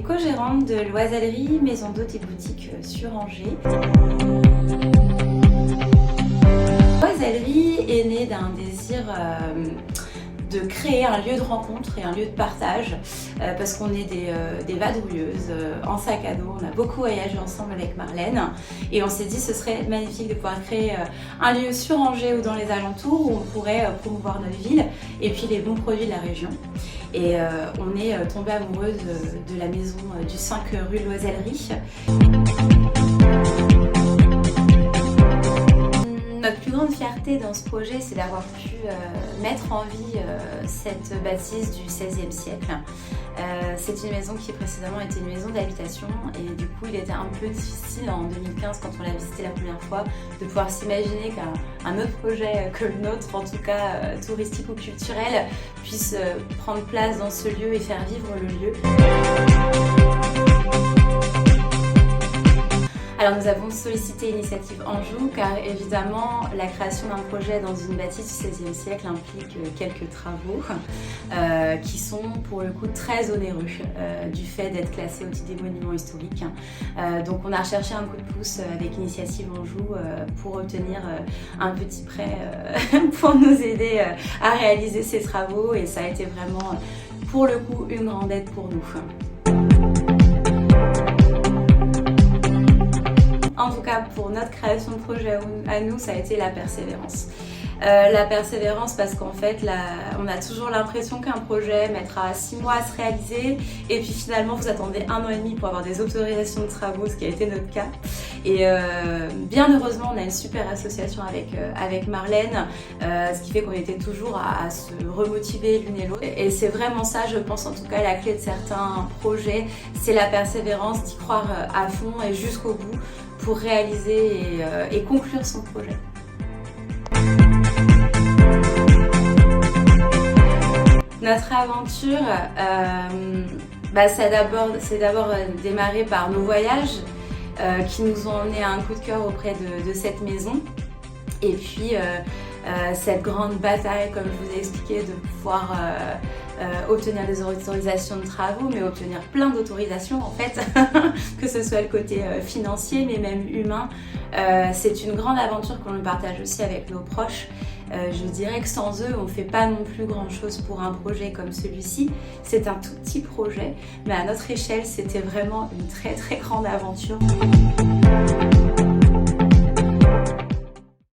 co-gérante de l'Oisellerie, maison d'hôtes et boutique sur Angers. L'Oisellerie est née d'un désir de créer un lieu de rencontre et un lieu de partage parce qu'on est des vadrouilleuses en sac à dos. On a beaucoup voyagé ensemble avec Marlène et on s'est dit ce serait magnifique de pouvoir créer un lieu sur Angers ou dans les alentours où on pourrait promouvoir notre ville et puis les bons produits de la région. Et on est tombé amoureuse de la maison du 5 rue de l'Oisellerie. Notre plus grande fierté dans ce projet, c'est d'avoir pu mettre en vie cette bâtisse du XVIe siècle. C'est une maison qui précédemment était une maison d'habitation et du coup il était un peu difficile en 2015 quand on l'a visité la première fois de pouvoir s'imaginer qu'un autre projet que le nôtre, en tout cas touristique ou culturel, puisse prendre place dans ce lieu et faire vivre le lieu. Alors nous avons sollicité Initiative Anjou car évidemment la création d'un projet dans une bâtisse du XVIe siècle implique quelques travaux qui sont pour le coup très onéreux du fait d'être classés au titre des monuments historiques. Donc on a recherché un coup de pouce avec Initiative Anjou pour obtenir un petit prêt pour nous aider à réaliser ces travaux et ça a été vraiment pour le coup une grande aide pour nous. En tout cas, pour notre création de projet à nous, ça a été la persévérance. La persévérance parce qu'en fait, on a toujours l'impression qu'un projet mettra 6 mois à se réaliser et puis finalement, vous attendez 1 an et demi pour avoir des autorisations de travaux, ce qui a été notre cas. Et bien heureusement, on a une super association avec Marlène, ce qui fait qu'on était toujours à se remotiver l'une et l'autre. Et c'est vraiment ça, je pense en tout cas, la clé de certains projets, c'est la persévérance, d'y croire à fond et jusqu'au bout pour réaliser et conclure son projet. Notre aventure, c'est d'abord démarré par nos voyages qui nous ont emmenés à un coup de cœur auprès de cette maison. Et puis cette grande bataille, comme je vous ai expliqué, de pouvoir obtenir des autorisations de travaux, mais obtenir plein d'autorisations en fait, que ce soit le côté financier mais même humain. C'est une grande aventure qu'on partage aussi avec nos proches. Je dirais que sans eux, on ne fait pas non plus grand chose pour un projet comme celui-ci. C'est un tout petit projet, mais à notre échelle, c'était vraiment une très très grande aventure.